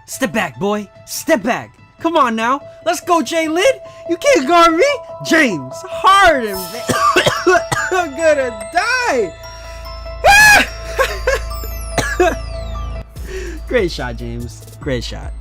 Step back, boy. Step back. Come on now. Let's go, Jalen. You can't guard me. James Harden. I'm gonna die. Great shot, James. Great shot.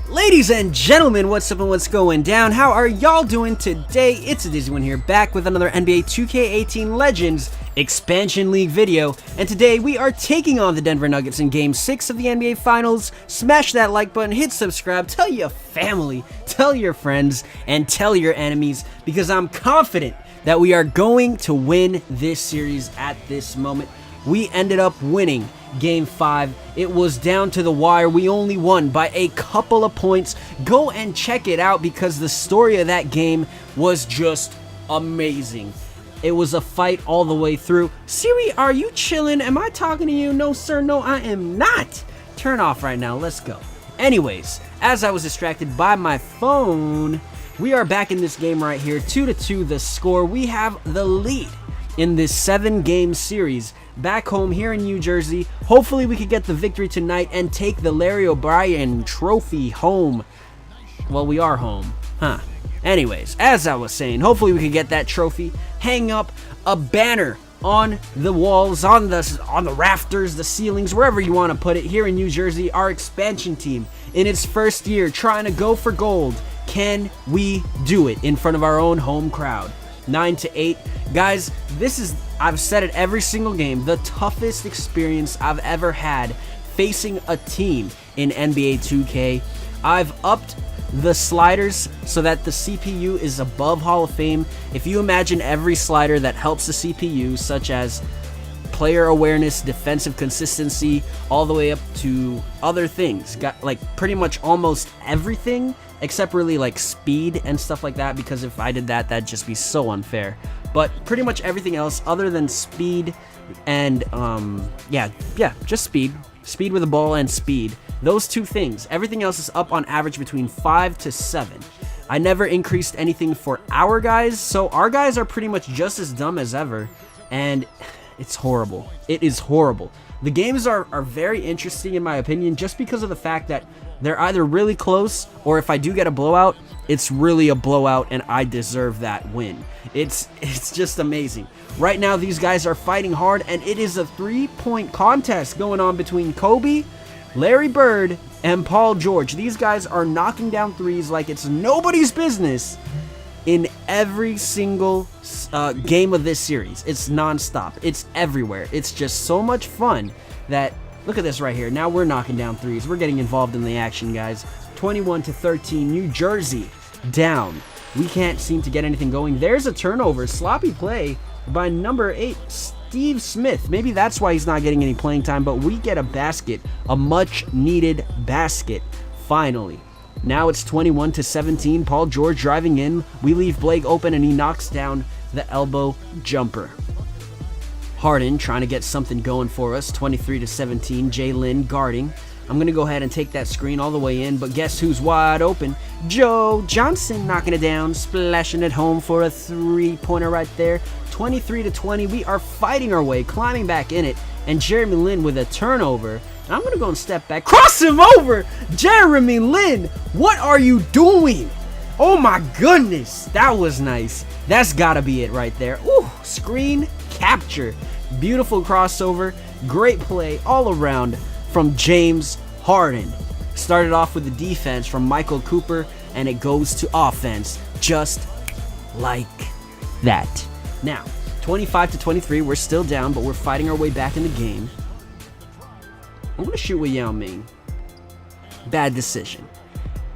Ladies and gentlemen, what's up and what's going down? How are y'all doing today? It's a Dizzy One here, back with another NBA 2K18 Legends Expansion League video. And today we are taking on the Denver Nuggets in Game 6 of the NBA Finals. Smash that like button, hit subscribe, tell your family, tell your friends, and tell your enemies, because I'm confident that we are going to win this series at this moment. We ended up winning Game 5. It was down to the wire. We only won by a couple of points. Go and check it out because the story of that game was just amazing. It was a fight all the way through. Siri, are you chilling? Am I talking to you? No, sir. No, I am not. Turn off right now. Let's go. Anyways, as I was distracted by my phone, we are back in this game right here. 2-2 the score. We have the lead in this 7-game series back home here in New Jersey. Hopefully we could get the victory tonight and take the Larry O'Brien trophy home. Well, we are home, huh? Anyways, as I was saying, hopefully we could get that trophy, hang up a banner on the walls, on the rafters, the ceilings, wherever you want to put it. Here in New Jersey, our expansion team in its first year trying to go for gold. Can we do it in front of our own home crowd? 9-8. Guys, this is, I've said it every single game, the toughest experience I've ever had facing a team in NBA 2K. I've upped the sliders so that the CPU is above Hall of Fame. If you imagine every slider that helps the CPU, such as player awareness, defensive consistency, all the way up to other things, got like pretty much almost everything except really like speed and stuff like that, because if I did that, that'd just be so unfair. But pretty much everything else other than speed and just speed with the ball and speed, those two things, everything else is up on average between 5 to 7. I never increased anything for our guys, so our guys are pretty much just as dumb as ever, and it's horrible. It is horrible. The games are very interesting in my opinion, just because of the fact that they're either really close, or if I do get a blowout, it's really a blowout and I deserve that win. It's just amazing. Right now these guys are fighting hard, and it is a 3-point contest going on between Kobe, Larry Bird, and Paul George. These guys are knocking down threes like it's nobody's business in every single game of this series. It's non-stop. It's everywhere. It's just so much fun that, look at this right here. Now we're knocking down threes. We're getting involved in the action, guys. 21-13, New Jersey down. We can't seem to get anything going. There's a turnover. Sloppy play by number 8, Steve Smith. Maybe that's why he's not getting any playing time, but we get a basket, a much-needed basket, finally. Now it's 21-17. Paul George driving in. We leave Blake open, and he knocks down the elbow jumper. Harden trying to get something going for us. 23-17. Jalen guarding. I'm going to go ahead and take that screen all the way in, but guess who's wide open? Joe Johnson knocking it down, splashing it home for a 3-pointer right there. 23-20. We are fighting our way, climbing back in it, and Jeremy Lin with a turnover. I'm going to go and step back. Cross him over! Jeremy Lin, what are you doing? Oh my goodness, that was nice. That's got to be it right there. Ooh, screen capture. Beautiful crossover. Great play all around from James Harden. Started off with the defense from Michael Cooper, and it goes to offense just like that. Now, 25-23, we're still down, but we're fighting our way back in the game. I'm going to shoot with Yao Ming. Bad decision.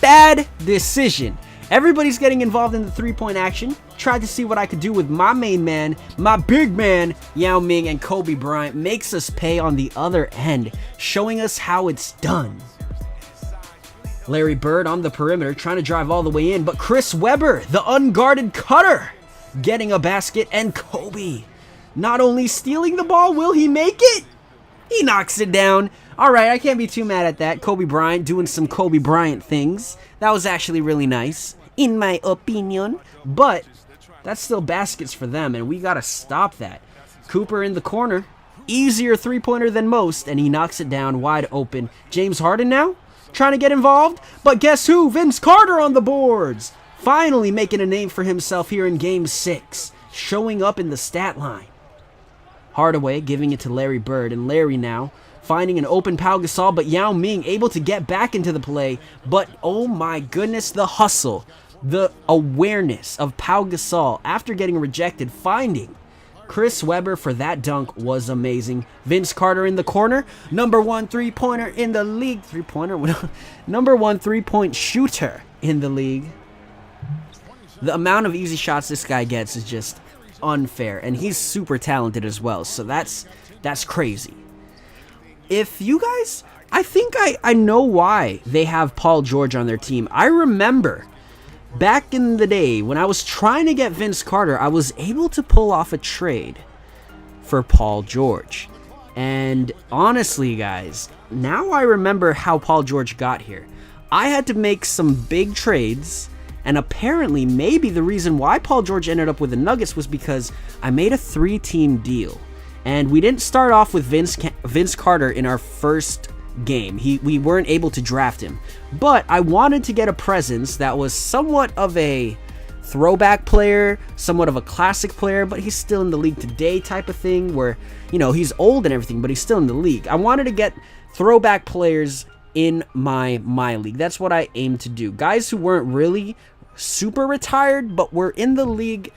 Bad decision. Everybody's getting involved in the 3-point action. Tried to see what I could do with my main man, my big man, Yao Ming, and Kobe Bryant makes us pay on the other end, showing us how it's done. Larry Bird on the perimeter, trying to drive all the way in, but Chris Webber, the unguarded cutter, getting a basket, and Kobe not only stealing the ball, will he make it? He knocks it down. All right, I can't be too mad at that. Kobe Bryant doing some Kobe Bryant things. That was actually really nice, in my opinion. But that's still baskets for them, and we got to stop that. Cooper in the corner. easier three-pointer than most, and he knocks it down wide open. James Harden now trying to get involved, but guess who? Vince Carter on the boards. Finally making a name for himself here in Game 6, showing up in the stat line. Hardaway giving it to Larry Bird, and Larry now finding an open Pau Gasol, but Yao Ming able to get back into the play. But oh my goodness, the hustle, the awareness of Pau Gasol after getting rejected, finding Chris Webber for that dunk was amazing. Vince Carter in the corner, number one three-pointer in the league. Number one three-point shooter in the league. The amount of easy shots this guy gets is just unfair, and he's super talented as well, so that's crazy. If you guys, I think I know why they have Paul George on their team. I remember back in the day when I was trying to get Vince Carter, I was able to pull off a trade for Paul George. And honestly, guys, now I remember how Paul George got here. I had to make some big trades, and apparently maybe the reason why Paul George ended up with the Nuggets was because I made a 3-team deal. And we didn't start off with Vince Carter in our first game. We weren't able to draft him. But I wanted to get a presence that was somewhat of a throwback player, somewhat of a classic player, but he's still in the league today type of thing where, you know, he's old and everything, but he's still in the league. I wanted to get throwback players in my league. That's what I aimed to do. Guys who weren't really super retired, but were in the league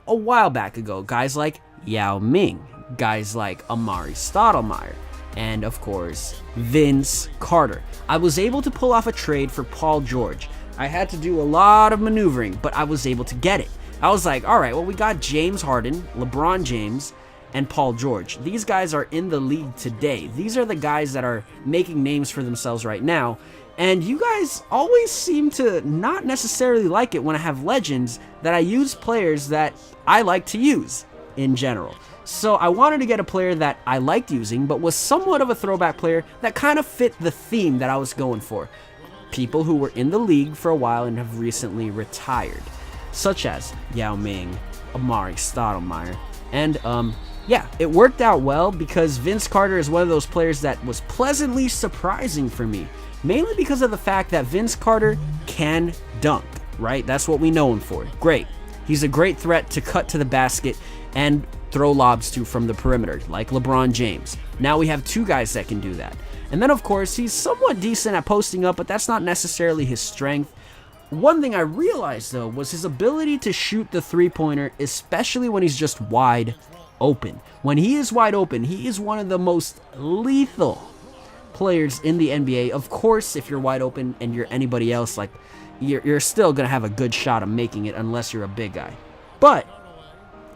a while back ago. Guys like Yao Ming, guys like Amari Stoudemire, and of course, Vince Carter. I was able to pull off a trade for Paul George. I had to do a lot of maneuvering, but I was able to get it. I was like, all right, well, we got James Harden, LeBron James, and Paul George. These guys are in the league today. These are the guys that are making names for themselves right now. And you guys always seem to not necessarily like it when I have legends that I use players that I like to use in general. So I wanted to get a player that I liked using, but was somewhat of a throwback player that kind of fit the theme that I was going for. People who were in the league for a while and have recently retired, such as Yao Ming, Amari Stoudemire, and yeah, it worked out well because Vince Carter is one of those players that was pleasantly surprising for me, mainly because of the fact that Vince Carter can dunk, right? That's what we know him for. Great. He's a great threat to cut to the basket and throw lobs to from the perimeter, like LeBron James. Now we have two guys that can do that. And then, of course, he's somewhat decent at posting up, but that's not necessarily his strength. One thing I realized, though, was his ability to shoot the three-pointer, especially when he's just wide open. When he is wide open, he is one of the most lethal players in the NBA. Of course, if you're wide open and you're anybody else, like, you're still going to have a good shot of making it unless you're a big guy.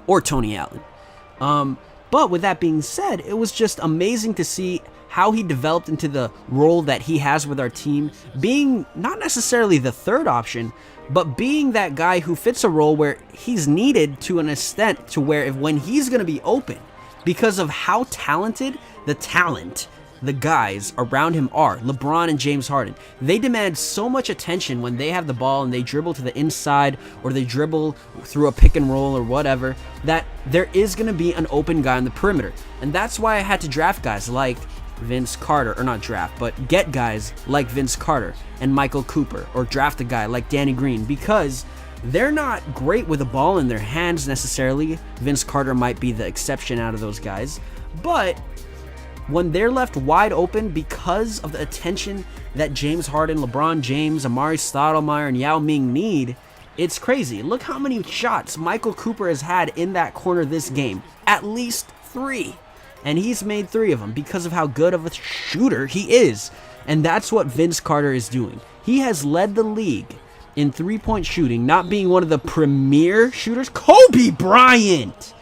Or Tony Allen. But with that being said, it was just amazing to see how he developed into the role that he has with our team, being not necessarily the third option, but being that guy who fits a role where he's needed to an extent to where when he's going to be open, because of how talented the guys around him are, LeBron and James Harden. They demand so much attention when they have the ball and they dribble to the inside or they dribble through a pick and roll or whatever, that there is going to be an open guy on the perimeter. And that's why I had to draft guys like Vince Carter, or not draft, but get guys like Vince Carter and Michael Cooper, or draft a guy like Danny Green, because they're not great with the ball in their hands necessarily. Vince Carter might be the exception out of those guys, but when they're left wide open because of the attention that James Harden, LeBron James, Amari Stoudemire, and Yao Ming need, it's crazy. Look how many shots Michael Cooper has had in that corner this game. At least 3. And he's made 3 of them because of how good of a shooter he is. And that's what Vince Carter is doing. He has led the league in three-point shooting, not being one of the premier shooters. Kobe Bryant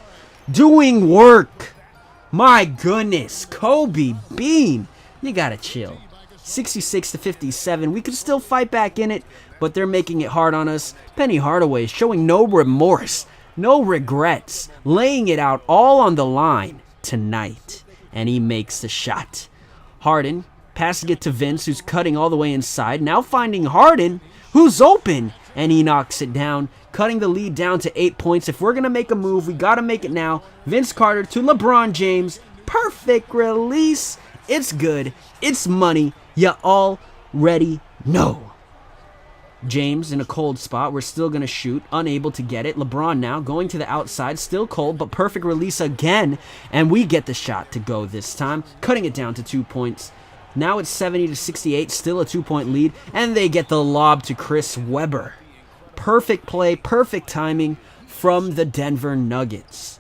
doing work. My goodness, Kobe Bean, you gotta chill. 66-57, we could still fight back in it, but they're making it hard on us. Penny Hardaway showing no remorse, no regrets, laying it out all on the line tonight, and he makes the shot. Harden passing it to Vince, who's cutting all the way inside, now finding Harden, who's open, and he knocks it down, cutting the lead down to 8 points. If we're going to make a move, we got to make it now. Vince Carter to LeBron James, perfect release. It's good. It's money. You already know. James in a cold spot. We're still going to shoot. Unable to get it. LeBron now going to the outside. Still cold, but perfect release again. And we get the shot to go this time. Cutting it down to 2 points. Now it's 70-68. Still a 2-point lead. And they get the lob to Chris Webber. Perfect play. Perfect timing from the Denver Nuggets.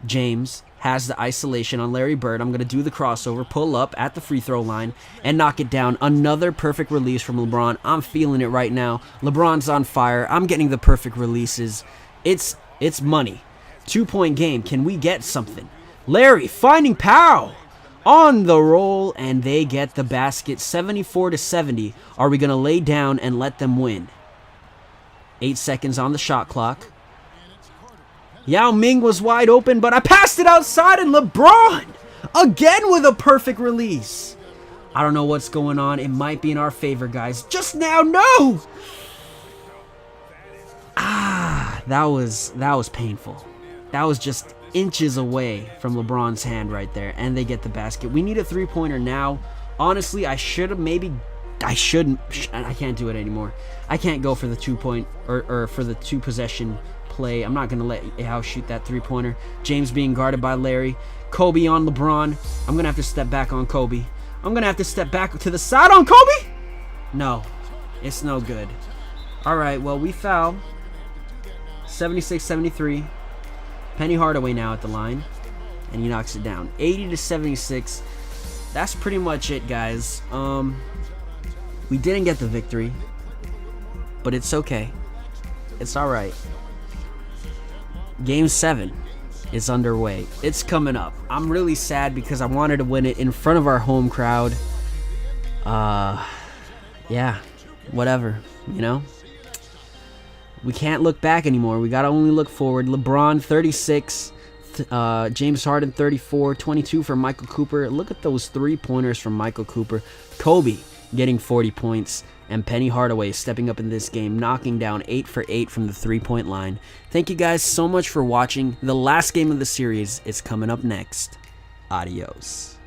James has the isolation on Larry Bird. I'm going to do the crossover, pull up at the free throw line, and knock it down. Another perfect release from LeBron. I'm feeling it right now. LeBron's on fire. I'm getting the perfect releases. It's money. 2-point game. Can we get something? Larry finding Powell on the roll, and they get the basket. 74-70. Are we going to lay down and let them win? 8 seconds on the shot clock. Yao Ming was wide open, but I passed it outside, and LeBron again with a perfect release. I don't know what's going on. It might be in our favor, guys. Just now, no! That was painful. That was just inches away from LeBron's hand right there, and they get the basket. We need a three-pointer now. Honestly, I shouldn't. I can't do it anymore. I can't go for the 2-point or for the 2-possession play. I'm not going to let Yao shoot that three-pointer. James being guarded by Larry. Kobe on LeBron. I'm going to have to step back on Kobe. I'm going to have to step back to the side on Kobe. No, it's no good. All right, well, we foul. 76-73. Penny Hardaway now at the line, and he knocks it down. 80-76. That's pretty much it, guys. We didn't get the victory, but it's okay. It's all right. Game 7 is underway. It's coming up. I'm really sad because I wanted to win it in front of our home crowd. Yeah, whatever, you know? We can't look back anymore. We got to only look forward. LeBron, 36. James Harden, 34. 22 for Michael Cooper. Look at those three-pointers from Michael Cooper. Kobe getting 40 points. And Penny Hardaway stepping up in this game, knocking down 8 for 8 from the three-point line. Thank you guys so much for watching. The last game of the series is coming up next. Adios.